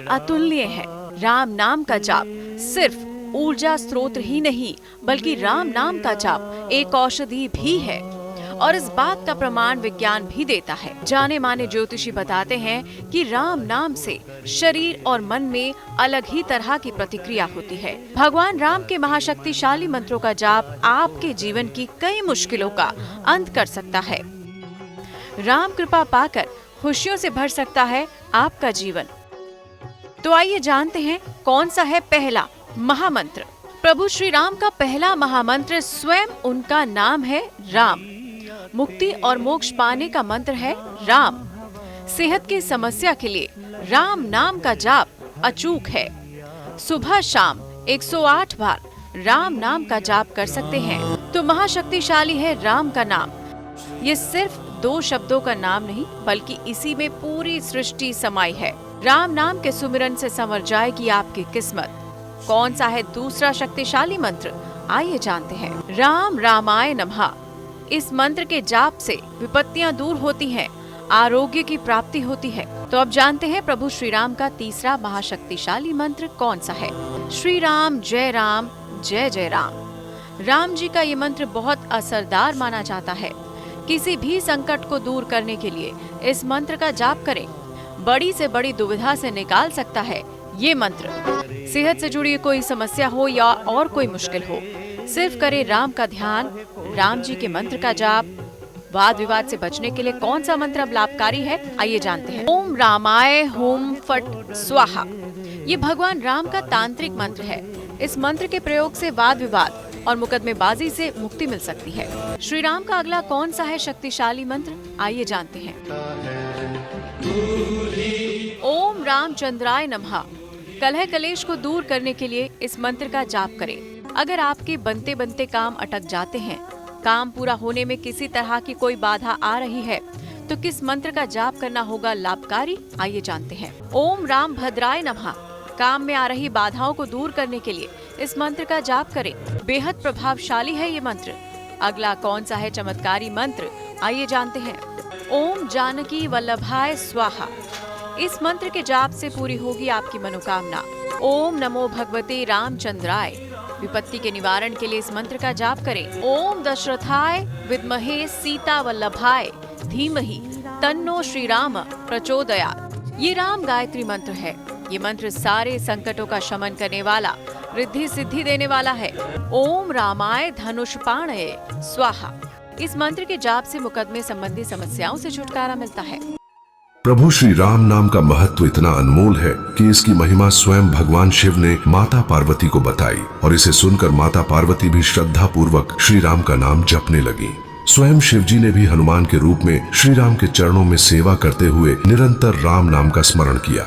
अतुल्य है। राम नाम का जाप सिर्फ ऊर्जा स्रोत ही नहीं, बल्कि राम नाम का जाप एक औषधि भी है, और इस बात का प्रमाण विज्ञान भी देता है। जाने माने ज्योतिषी बताते हैं कि राम नाम से शरीर और मन में अलग ही तरह की प्रतिक्रिया होती है। भगवान राम के महाशक्तिशाली मंत्रों का जाप आपके जीवन की कई मुश्किलों का अंत कर सकता है। राम कृपा पाकर खुशियों से भर सकता है आपका जीवन। तो आइए जानते हैं कौन सा है पहला महामंत्र। प्रभु श्री राम का पहला महामंत्र स्वयं उनका नाम है राम। मुक्ति और मोक्ष पाने का मंत्र है राम। सेहत की समस्या के लिए राम नाम का जाप अचूक है। सुबह शाम 108 बार राम नाम का जाप कर सकते हैं। तो महाशक्तिशाली है राम का नाम। ये सिर्फ 2 शब्दों का नाम नहीं, बल्कि इसी में पूरी सृष्टि समाई है। राम नाम के सुमिरन से संवर जाएगी आपकी किस्मत। कौन सा है दूसरा शक्तिशाली मंत्र, आइए जानते हैं। राम रामाय नमः। इस मंत्र के जाप से विपत्तियां दूर होती हैं, आरोग्य की प्राप्ति होती है। तो अब जानते हैं प्रभु श्री राम का तीसरा महाशक्तिशाली मंत्र कौन सा है। श्री राम जय जय राम। राम जी का ये मंत्र बहुत असरदार माना जाता है। किसी भी संकट को दूर करने के लिए इस मंत्र का जाप करें। बड़ी से बड़ी दुविधा से निकाल सकता है ये मंत्र। सेहत से जुड़ी कोई समस्या हो या और कोई मुश्किल हो, सिर्फ करें राम का ध्यान, राम जी के मंत्र का जाप। वाद विवाद से बचने के लिए कौन सा मंत्र अब लाभकारी है, आइए जानते हैं। ओम रामाय हुम फट स्वाहा। ये भगवान राम का तांत्रिक मंत्र है। इस मंत्र के प्रयोग से वाद विवाद और मुकदमेबाजी से मुक्ति मिल सकती है। श्री राम का अगला कौन सा है शक्तिशाली मंत्र, आइए जानते हैं। ओम रामचंद्राय नमः। कलह कलेश को दूर करने के लिए इस मंत्र का जाप करें। अगर आपके बनते बनते काम अटक जाते हैं, काम पूरा होने में किसी तरह की कोई बाधा आ रही है, तो किस मंत्र का जाप करना होगा लाभकारी, आइए जानते हैं। ओम राम भद्राय नमः। काम में आ रही बाधाओं को दूर करने के लिए इस मंत्र का जाप करें। बेहद प्रभावशाली है ये मंत्र। अगला कौन सा है चमत्कारी मंत्र, आइए जानते हैं। ओम जानकी वल्लभाय स्वाहा। इस मंत्र के जाप से पूरी होगी आपकी मनोकामना। ओम नमो भगवते रामचंद्राय। विपत्ति के निवारण के लिए इस मंत्र का जाप करें। ओम दशरथाय विद्महे सीता वल्लभाय धीमहि तन्नो श्री राम प्रचोदयात्। ये राम गायत्री मंत्र है। ये मंत्र सारे संकटों का शमन करने वाला, रिद्धि सिद्धि देने वाला है। ओम रामाय धनुष्पाणये स्वाहा। इस मंत्र के जाप से मुकदमे संबंधी समस्याओं से छुटकारा मिलता है। प्रभु श्री राम नाम का महत्व इतना अनमोल है कि इसकी महिमा स्वयं भगवान शिव ने माता पार्वती को बताई, और इसे सुनकर माता पार्वती भी श्रद्धा पूर्वक श्री राम का नाम जपने लगी। स्वयं शिव जी ने भी हनुमान के रूप में श्री राम के चरणों में सेवा करते हुए निरंतर राम नाम का स्मरण किया।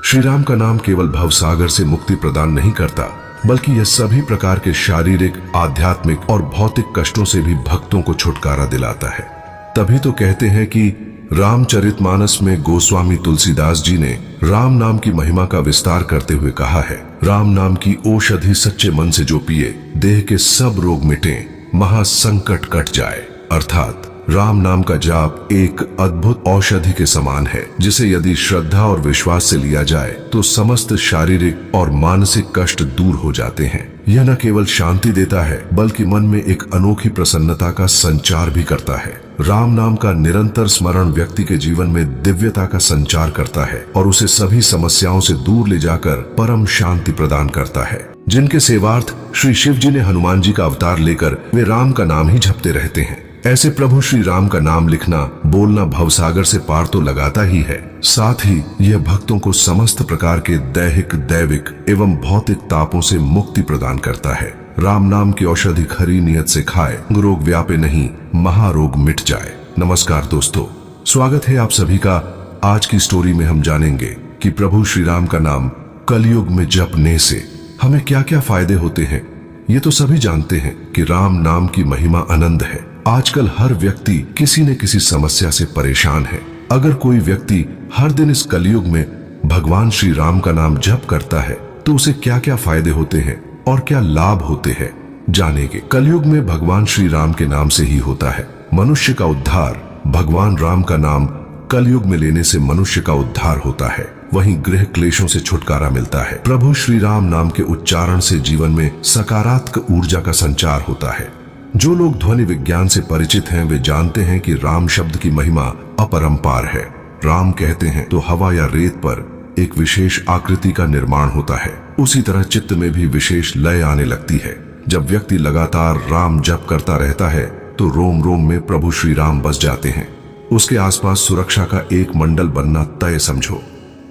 श्री राम का नाम केवल भवसागर से मुक्ति प्रदान नहीं करता, बल्कि यह सभी प्रकार के शारीरिक, आध्यात्मिक और भौतिक कष्टों से भी भक्तों को छुटकारा दिलाता है। तभी तो कहते हैं कि रामचरितमानस में गोस्वामी तुलसीदास जी ने राम नाम की महिमा का विस्तार करते हुए कहा है, राम नाम की औषधि सच्चे मन से जो पिए, देह के सब रोग मिटे, महासंकट कट जाए। अर्थात राम नाम का जाप एक अद्भुत औषधि के समान है, जिसे यदि श्रद्धा और विश्वास से लिया जाए तो समस्त शारीरिक और मानसिक कष्ट दूर हो जाते हैं। यह न केवल शांति देता है, बल्कि मन में एक अनोखी प्रसन्नता का संचार भी करता है। राम नाम का निरंतर स्मरण व्यक्ति के जीवन में दिव्यता का संचार करता है और उसे सभी समस्याओं से दूर ले जाकर परम शांति प्रदान करता है। जिनके सेवार्थ श्री शिव जी ने हनुमान जी का अवतार लेकर वे राम का नाम ही जपते रहते हैं। ऐसे प्रभु श्री राम का नाम लिखना, बोलना भवसागर से पार तो लगाता ही है, साथ ही यह भक्तों को समस्त प्रकार के दैहिक, दैविक एवं भौतिक तापों से मुक्ति प्रदान करता है। राम नाम की औषधि खरी नियत से खाए, रोग व्यापे नहीं, महारोग मिट जाए। नमस्कार दोस्तों, स्वागत है आप सभी का। आज की स्टोरी में हम जानेंगे कि प्रभु श्री राम का नाम कलयुग में जपने से हमें क्या क्या फायदे होते हैं। ये तो सभी जानते हैं कि राम नाम की महिमा अनंत है। आजकल हर व्यक्ति किसी न किसी समस्या से परेशान है। अगर कोई व्यक्ति हर दिन इस कलयुग में भगवान श्री राम का नाम जप करता है तो उसे क्या क्या फायदे होते हैं और क्या लाभ होते हैं, जानेंगे। कलयुग में भगवान श्री राम के नाम से ही होता है मनुष्य का उद्धार। भगवान राम का नाम कलयुग में लेने से मनुष्य का उद्धार होता है। वहीं गृह क्लेशों से छुटकारा मिलता है। प्रभु श्री राम नाम के उच्चारण से जीवन में सकारात्मक ऊर्जा का संचार होता है। जो लोग ध्वनि विज्ञान से परिचित हैं वे जानते हैं कि राम शब्द की महिमा अपरंपार है। राम कहते हैं तो हवा या रेत पर एक विशेष आकृति का निर्माण होता है। उसी तरह चित्त में भी विशेष लय आने लगती है। जब व्यक्ति लगातार राम जप करता रहता है तो रोम रोम में प्रभु श्री राम बस जाते हैं। उसके आसपास सुरक्षा का एक मंडल बनना तय समझो।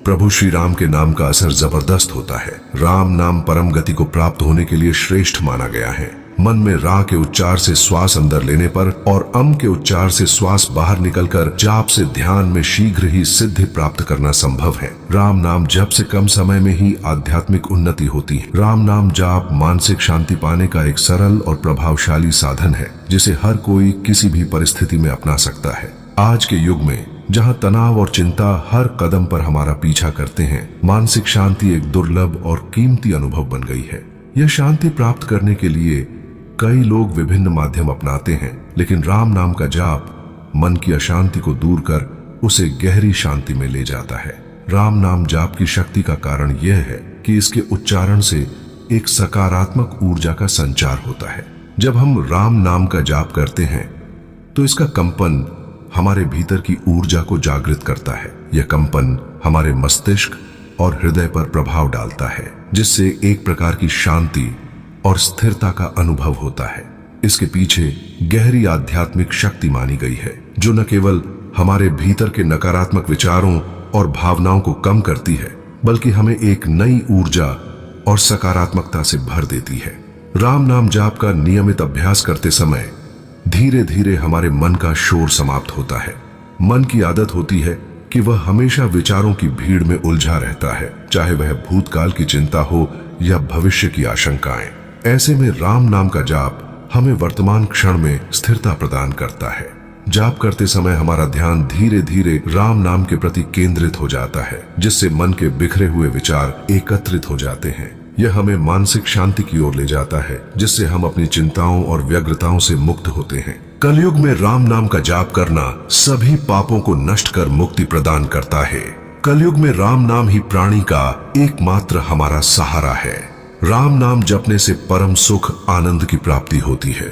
प्रभु श्री राम के नाम का असर जबरदस्त होता है। राम नाम परम गति को प्राप्त होने के लिए श्रेष्ठ माना गया है। मन में रा के उच्चार से श्वास अंदर लेने पर और अम के उच्चार से श्वास बाहर निकलकर जाप से ध्यान में शीघ्र ही सिद्धि प्राप्त करना संभव है। राम नाम जप से कम समय में ही आध्यात्मिक उन्नति होती है। राम नाम जाप मानसिक शांति पाने का एक सरल और प्रभावशाली साधन है जिसे हर कोई किसी भी परिस्थिति में अपना सकता है। आज के युग में जहां तनाव और चिंता हर कदम पर हमारा पीछा करते हैं, मानसिक शांति एक दुर्लभ और कीमती अनुभव बन गई है। यह शांति प्राप्त करने के लिए कई लोग विभिन्न माध्यम अपनाते हैं, लेकिन राम नाम का जाप मन की अशांति को दूर कर उसे गहरी शांति में ले जाता है। राम नाम जाप की शक्ति का कारण यह है कि इसके उच्चारण से एक सकारात्मक ऊर्जा का संचार होता है। जब हम राम नाम का जाप करते हैं तो इसका कंपन हमारे भीतर की ऊर्जा को जागृत करता है। यह कंपन हमारे मस्तिष्क और हृदय पर प्रभाव डालता है, जिससे एक प्रकार की शांति और स्थिरता का अनुभव होता है। इसके पीछे गहरी आध्यात्मिक शक्ति मानी गई है, जो न केवल हमारे भीतर के नकारात्मक विचारों और भावनाओं को कम करती है, बल्कि हमें एक नई ऊर्जा और सकारात्मकता से भर देती है। राम नाम जाप का नियमित अभ्यास करते समय धीरे धीरे हमारे मन का शोर समाप्त होता है। मन की आदत होती है कि वह हमेशा विचारों की भीड़ में उलझा रहता है, चाहे वह भूतकाल की चिंता हो या भविष्य की आशंकाएं। ऐसे में राम नाम का जाप हमें वर्तमान क्षण में स्थिरता प्रदान करता है। जाप करते समय हमारा ध्यान धीरे धीरे राम नाम के प्रति केंद्रित हो जाता है, जिससे मन के बिखरे हुए विचार एकत्रित हो जाते हैं। यह हमें मानसिक शांति की ओर ले जाता है, जिससे हम अपनी चिंताओं और व्यग्रताओं से मुक्त होते हैं। कलयुग में राम नाम का जाप करना सभी पापों को नष्ट कर मुक्ति प्रदान करता है। कलयुग में राम नाम ही प्राणी का एकमात्र हमारा सहारा है। राम नाम जपने से परम सुख आनंद की प्राप्ति होती है।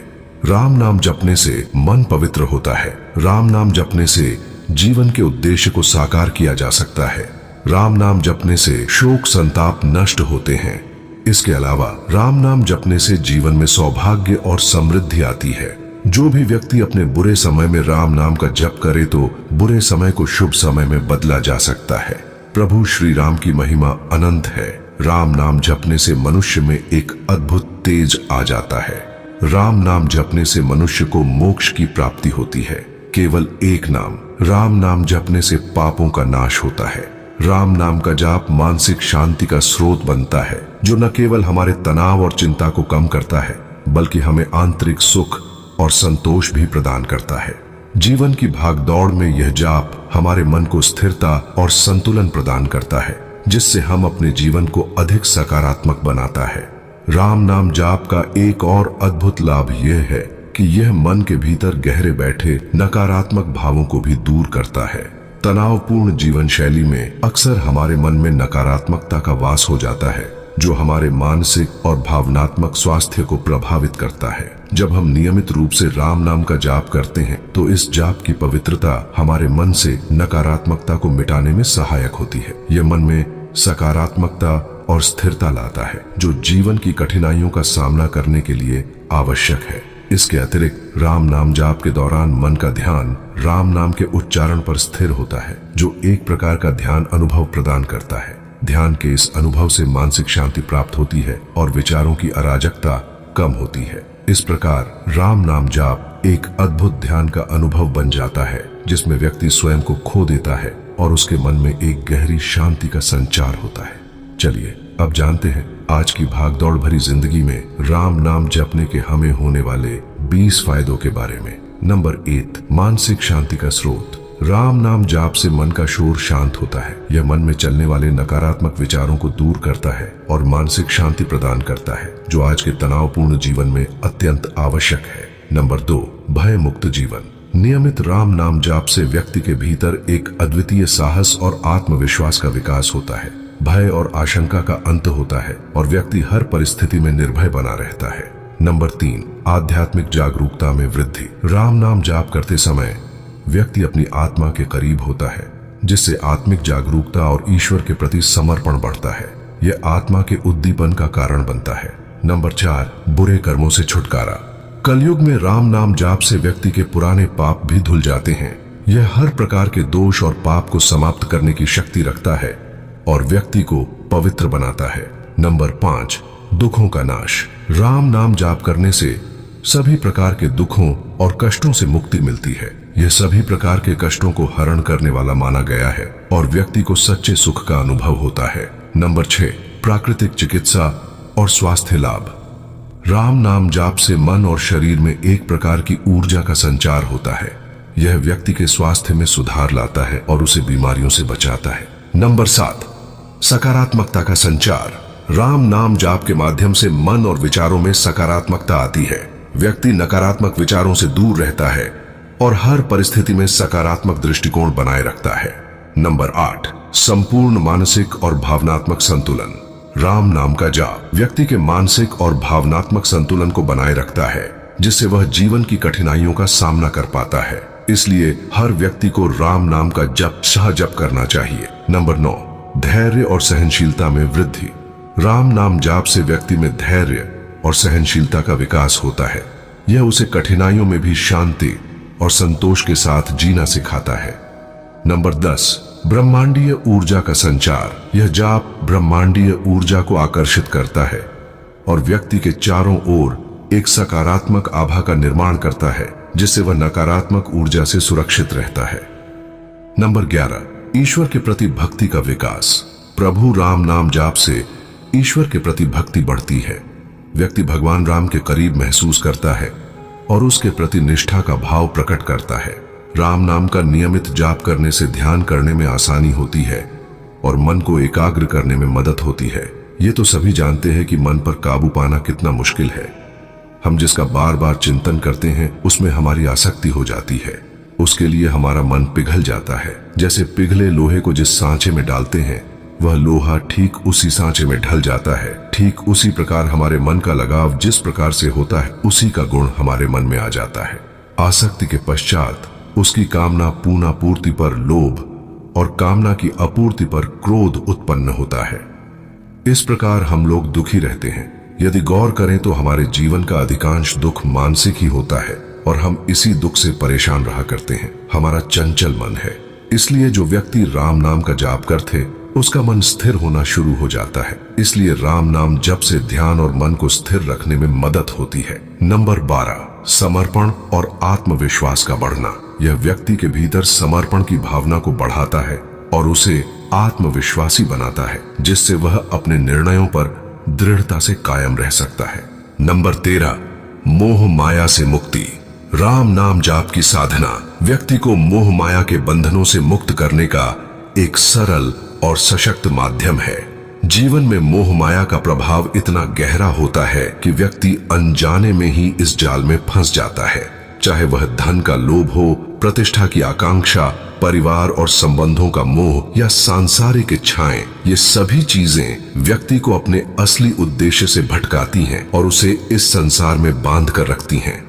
राम नाम जपने से मन पवित्र होता है। राम नाम जपने से जीवन के उद्देश्य को साकार किया जा सकता है। राम नाम जपने से शोक संताप नष्ट होते हैं। इसके अलावा राम नाम जपने से जीवन में सौभाग्य और समृद्धि आती है। जो भी व्यक्ति अपने बुरे समय में राम नाम का जप करे तो बुरे समय को शुभ समय में बदला जा सकता है। प्रभु श्री राम की महिमा अनंत है। राम नाम जपने से मनुष्य में एक अद्भुत तेज आ जाता है। राम नाम जपने से मनुष्य को मोक्ष की प्राप्ति होती है। केवल एक नाम राम नाम जपने से पापों का नाश होता है। राम नाम का जाप मानसिक शांति का स्रोत बनता है, जो न केवल हमारे तनाव और चिंता को कम करता है, बल्कि हमें आंतरिक सुख और संतोष भी प्रदान करता है। जीवन की भागदौड़ में यह जाप हमारे मन को स्थिरता और संतुलन प्रदान करता है, जिससे हम अपने जीवन को अधिक सकारात्मक बनाता है। राम नाम जाप का एक और अद्भुत लाभ यह है कि यह मन के भीतर गहरे बैठे नकारात्मक भावों को भी दूर करता है। तनावपूर्ण जीवन शैली में अक्सर हमारे मन में नकारात्मकता का वास हो जाता है, जो हमारे मानसिक और भावनात्मक स्वास्थ्य को प्रभावित करता है। जब हम नियमित रूप से राम नाम का जाप करते हैं तो इस जाप की पवित्रता हमारे मन से नकारात्मकता को मिटाने में सहायक होती है। यह मन में सकारात्मकता और स्थिरता लाता है, जो जीवन की कठिनाइयों का सामना करने के लिए आवश्यक है। इसके अतिरिक्त राम नाम जाप के दौरान मन का ध्यान राम नाम के उच्चारण पर स्थिर होता है, जो एक प्रकार का ध्यान अनुभव प्रदान करता है। ध्यान के इस अनुभव से मानसिक शांति प्राप्त होती है और विचारों की अराजकता कम होती है। इस प्रकार राम नाम जाप एक अद्भुत ध्यान का अनुभव बन जाता है, जिसमें व्यक्ति स्वयं को खो देता है और उसके मन में एक गहरी शांति का संचार होता है। चलिए अब जानते हैं आज की भागदौड़ भरी जिंदगी में राम नाम जपने के हमें होने वाले 20 फायदों के बारे में। नंबर 1, मानसिक शांति का स्रोत। राम नाम जाप से मन का शोर शांत होता है। यह मन में चलने वाले नकारात्मक विचारों को दूर करता है और मानसिक शांति प्रदान करता है, जो आज के तनावपूर्ण जीवन में अत्यंत आवश्यक है। नंबर 2, भय मुक्त जीवन। नियमित राम नाम जाप से व्यक्ति के भीतर एक अद्वितीय साहस और आत्मविश्वास का विकास होता है। भय और आशंका का अंत होता है और व्यक्ति हर परिस्थिति में निर्भय बना रहता है। नंबर 3, आध्यात्मिक जागरूकता में वृद्धि। राम नाम जाप करते समय व्यक्ति अपनी आत्मा के करीब होता है, जिससे आत्मिक जागरूकता और ईश्वर के प्रति समर्पण बढ़ता है। यह आत्मा के उद्दीपन का कारण बनता है। नंबर 4, बुरे कर्मों से छुटकारा। कलयुग में राम नाम जाप से व्यक्ति के पुराने पाप भी धुल जाते हैं। यह हर प्रकार के दोष और पाप को समाप्त करने की शक्ति रखता है और व्यक्ति को पवित्र बनाता है। नंबर 5, दुखों का नाश। राम नाम जाप करने से सभी प्रकार के दुखों और कष्टों से मुक्ति मिलती है। यह सभी प्रकार के कष्टों को हरण करने वाला माना गया है और व्यक्ति को सच्चे सुख का अनुभव होता है। नंबर 6, प्राकृतिक चिकित्सा और स्वास्थ्य लाभ। राम नाम जाप से मन और शरीर में एक प्रकार की ऊर्जा का संचार होता है। यह व्यक्ति के स्वास्थ्य में सुधार लाता है और उसे बीमारियों से बचाता है। नंबर 7, सकारात्मकता का संचार। राम नाम जाप के माध्यम से मन और विचारों में सकारात्मकता आती है। व्यक्ति नकारात्मक विचारों से दूर रहता है और हर परिस्थिति में सकारात्मक दृष्टिकोण बनाए रखता है। नंबर 8, संपूर्ण मानसिक और भावनात्मक संतुलन। राम नाम का जाप व्यक्ति के मानसिक और भावनात्मक संतुलन को बनाए रखता है, जिससे वह जीवन की कठिनाइयों का सामना कर पाता है। इसलिए हर व्यक्ति को राम नाम का जप सहजप करना चाहिए। नंबर 9, धैर्य और सहनशीलता में वृद्धि। राम नाम जाप से व्यक्ति में धैर्य और सहनशीलता का विकास होता है। यह उसे कठिनाइयों में भी शांति और संतोष के साथ जीना सिखाता है। नंबर 10, ब्रह्मांडीय ऊर्जा का संचार। यह जाप ब्रह्मांडीय ऊर्जा को आकर्षित करता है और व्यक्ति के चारों ओर एक सकारात्मक आभा का निर्माण करता है, जिससे वह नकारात्मक ऊर्जा से सुरक्षित रहता है। नंबर 11, ईश्वर के प्रति भक्ति का विकास। प्रभु राम नाम जाप से ईश्वर के प्रति भक्ति बढ़ती है। व्यक्ति भगवान राम के करीब महसूस करता है और उसके प्रति निष्ठा का भाव प्रकट करता है। राम नाम का नियमित जाप करने से ध्यान करने में आसानी होती है और मन को एकाग्र करने में मदद होती है। ये तो सभी जानते हैं कि मन पर काबू पाना कितना मुश्किल है। हम जिसका बार बार चिंतन करते हैं उसमें हमारी आसक्ति हो जाती है। उसके लिए हमारा मन पिघल जाता है। जैसे पिघले लोहे को जिस सांचे में डालते हैं, वह लोहा ठीक उसी सांचे में ढल जाता है। ठीक उसी प्रकार हमारे मन का लगाव जिस प्रकार से होता है, उसी का गुण हमारे मन में आ जाता है। आसक्ति के पश्चात उसकी कामना पूर्णा पूर्ति पर लोभ और कामना की अपूर्ति पर क्रोध उत्पन्न होता है। इस प्रकार हम लोग दुखी रहते हैं। यदि गौर करें तो हमारे जीवन का अधिकांश दुख मानसिक ही होता है और हम इसी दुख से परेशान रहा करते हैं। हमारा चंचल मन है। इसलिए जो व्यक्ति राम नाम का जाप करते, उसका मन स्थिर होना शुरू हो जाता है। इसलिए राम नाम जप से ध्यान और मन को स्थिर रखने में मदद होती है। नंबर 12, समर्पण और आत्मविश्वास का बढ़ना। यह व्यक्ति के भीतर समर्पण की भावना को बढ़ाता है और उसे आत्मविश्वासी बनाता है, जिससे वह अपने निर्णयों पर दृढ़ता से कायम रह सकता है। नंबर 13, मोह माया से मुक्ति। राम नाम जाप की साधना व्यक्ति को मोह माया के बंधनों से मुक्त करने का एक सरल और सशक्त माध्यम है। जीवन में मोह माया का प्रभाव इतना गहरा होता है कि व्यक्ति अनजाने में ही इस जाल में फंस जाता है। चाहे वह धन का लोभ हो, प्रतिष्ठा की आकांक्षा, परिवार और संबंधों का मोह या सांसारिक इच्छाएं, ये सभी चीजें व्यक्ति को अपने असली उद्देश्य से भटकाती हैं और उसे इस संसार में बांध कर रखती हैं।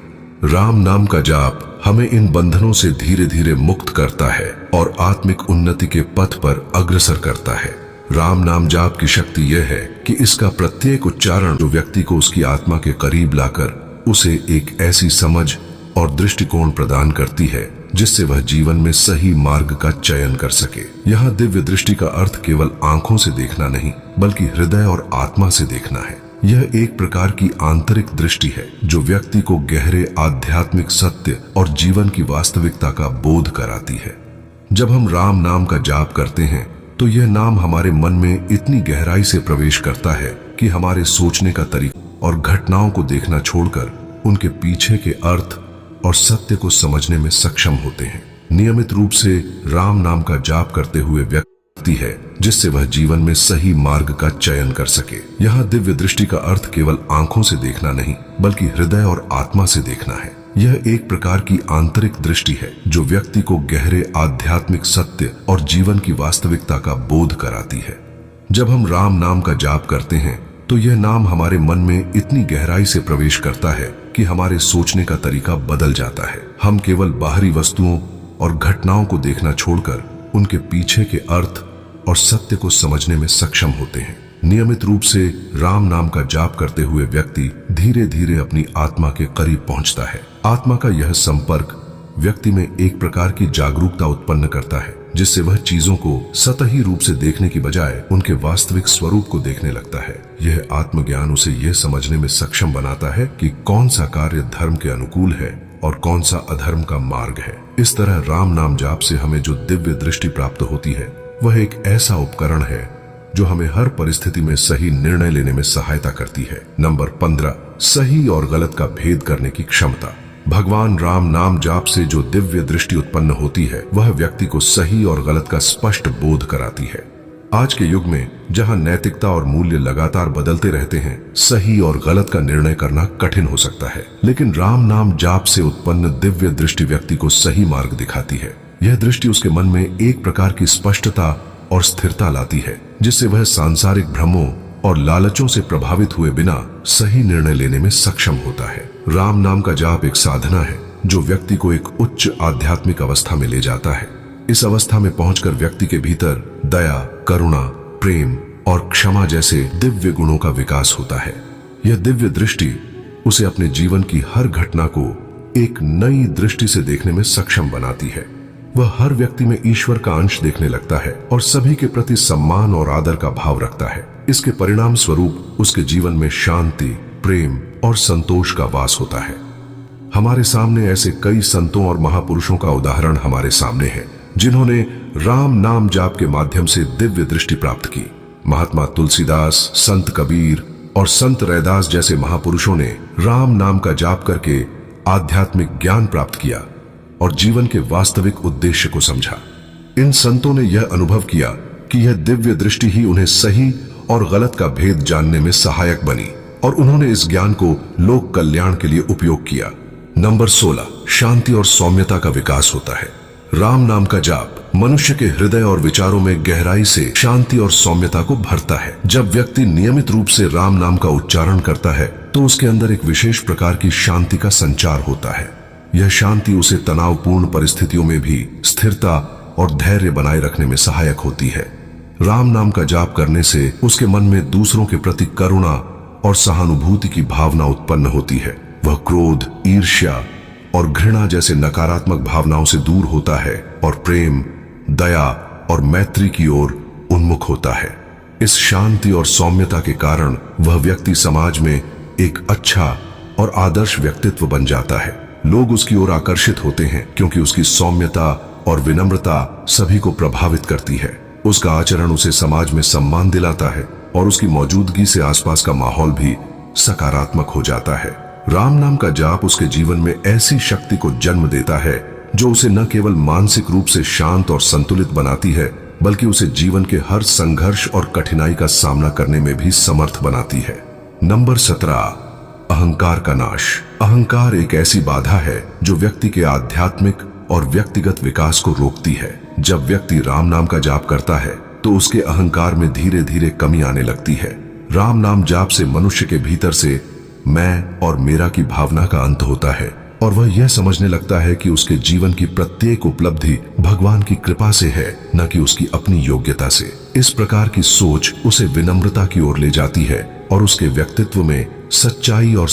राम नाम का जाप हमें इन बंधनों से धीरे धीरे मुक्त करता है और आत्मिक उन्नति के पथ पर अग्रसर करता है। राम नाम जाप की शक्ति यह है कि इसका प्रत्येक उच्चारण जो व्यक्ति को उसकी आत्मा के करीब लाकर उसे एक ऐसी समझ और दृष्टिकोण प्रदान करती है जिससे वह जीवन में सही मार्ग का चयन कर सके। यहाँ दिव्य दृष्टि का अर्थ केवल आंखों से देखना नहीं, बल्कि हृदय और आत्मा से देखना है। यह एक प्रकार की आंतरिक दृष्टि है जो व्यक्ति को गहरे आध्यात्मिक सत्य और जीवन की वास्तविकता का बोध कराती है। जब हम राम नाम का जाप करते हैं तो यह नाम हमारे मन में इतनी गहराई से प्रवेश करता है कि हमारे सोचने का तरीका और घटनाओं को देखना छोड़कर उनके पीछे के अर्थ और सत्य को समझने में सक्षम होते हैं। नियमित रूप से राम नाम का जाप करते हुए व्यक्ति है जिससे वह जीवन में सही मार्ग का चयन कर सके। यहाँ दिव्य दृष्टि का अर्थ केवल आंखों से देखना नहीं, बल्कि हृदय और आत्मा से देखना है। यह एक प्रकार की आंतरिक दृष्टि है जो व्यक्ति को गहरे आध्यात्मिक सत्य और जीवन की वास्तविकता का बोध कराती है। जब हम राम नाम का जाप करते हैं तो यह नाम हमारे मन में इतनी गहराई से प्रवेश करता है कि हमारे सोचने का तरीका बदल जाता है। हम केवल बाहरी वस्तुओं और घटनाओं को देखना छोड़कर उनके पीछे के अर्थ और सत्य को समझने में सक्षम होते हैं। नियमित रूप से राम नाम का जाप करते हुए व्यक्ति धीरे धीरे अपनी आत्मा के करीब पहुंचता है। आत्मा का यह संपर्क व्यक्ति में एक प्रकार की जागरूकता उत्पन्न करता है, जिससे वह चीजों को सतही रूप से देखने की बजाय उनके वास्तविक स्वरूप को देखने लगता है। यह आत्मज्ञान उसे यह समझने में सक्षम बनाता है कि कौन सा कार्य धर्म के अनुकूल है और कौन सा अधर्म का मार्ग है। इस तरह राम नाम जाप से हमें जो दिव्य दृष्टि प्राप्त होती है वह एक ऐसा उपकरण है जो हमें हर परिस्थिति में सही निर्णय लेने में सहायता करती है। नंबर 15, सही और गलत का भेद करने की क्षमता। भगवान राम नाम जाप से जो दिव्य दृष्टि उत्पन्न होती है वह व्यक्ति को सही और गलत का स्पष्ट बोध कराती है। आज के युग में जहां नैतिकता और मूल्य लगातार बदलते रहते हैं, सही और गलत का निर्णय करना कठिन हो सकता है, लेकिन राम नाम जाप से उत्पन्न दिव्य दृष्टि व्यक्ति को सही मार्ग दिखाती है। यह दृष्टि उसके मन में एक प्रकार की स्पष्टता और स्थिरता लाती है, जिससे वह सांसारिक भ्रमों और लालचों से प्रभावित हुए बिना सही निर्णय लेने में सक्षम होता है। राम नाम का जाप एक साधना है जो व्यक्ति को एक उच्च आध्यात्मिक अवस्था में ले जाता है। इस अवस्था में पहुंचकर व्यक्ति के भीतर दया, करुणा, प्रेम और क्षमा जैसे दिव्य गुणों का विकास होता है। यह दिव्य दृष्टि उसे अपने जीवन की हर घटना को एक नई दृष्टि से देखने में सक्षम बनाती है। वह हर व्यक्ति में ईश्वर का अंश देखने लगता है और सभी के प्रति सम्मान और आदर का भाव रखता है। इसके परिणाम स्वरूप उसके जीवन में शांति, प्रेम और संतोष का वास होता है। हमारे सामने ऐसे कई संतों और महापुरुषों का उदाहरण हमारे सामने है जिन्होंने राम नाम जाप के माध्यम से दिव्य दृष्टि प्राप्त की। महात्मा तुलसीदास, संत कबीर और संत रैदास जैसे महापुरुषों ने राम नाम का जाप करके आध्यात्मिक ज्ञान प्राप्त किया और जीवन के वास्तविक उद्देश्य को समझा। इन संतों ने यह अनुभव किया कि यह दिव्य दृष्टि ही उन्हें सही और गलत का भेद जानने में सहायक बनी और उन्होंने इस ज्ञान को लोक कल्याण के लिए उपयोग किया। नंबर 16, शांति और सौम्यता का विकास होता है। राम नाम का जाप मनुष्य के हृदय और विचारों में गहराई से शांति और सौम्यता को भरता है। जब व्यक्ति नियमित रूप से राम नाम का उच्चारण करता है तो उसके अंदर एक विशेष प्रकार की शांति का संचार होता है। यह शांति उसे तनावपूर्ण परिस्थितियों में भी स्थिरता और धैर्य बनाए रखने में सहायक होती है। राम नाम का जाप करने से उसके मन में दूसरों के प्रति करुणा और सहानुभूति की भावना उत्पन्न होती है। वह क्रोध, ईर्ष्या और घृणा जैसे नकारात्मक भावनाओं से दूर होता है और प्रेम, दया और मैत्री की ओर उन्मुख होता है। इस शांति और सौम्यता के कारण वह व्यक्ति समाज में एक अच्छा और आदर्श व्यक्तित्व बन जाता है। लोग उसकी ओर आकर्षित होते हैं क्योंकि उसकी सौम्यता और विनम्रता सभी को प्रभावित करती है। उसका आचरण उसे समाज में सम्मान दिलाता है और उसकी मौजूदगी से आसपास का माहौल भी सकारात्मक हो जाता है। राम नाम का जाप उसके जीवन में ऐसी शक्ति को जन्म देता है जो उसे न केवल मानसिक रूप से शांत और संतुलित बनाती है बल्कि उसे जीवन के हर संघर्ष और कठिनाई का सामना करने में भी समर्थ बनाती है। नंबर 17, अहंकार का नाश। अहंकार एक ऐसी बाधा है जो व्यक्ति के आध्यात्मिक और व्यक्तिगत विकास को रोकती है। जब व्यक्ति राम नाम का जाप करता है तो उसके अहंकार में धीरे धीरे कमी आने लगती है। राम नाम जाप से मनुष्य के भीतर से मैं और मेरा की भावना का अंत होता है और वह यह समझने लगता है कि उसके जीवन की प्रत्येक उपलब्धि भगवान की कृपा से है, न कि उसकी अपनी योग्यता से। इस प्रकार की सोच उसे विनम्रता की ओर ले जाती है और उसके व्यक्तित्व में सच्चाई और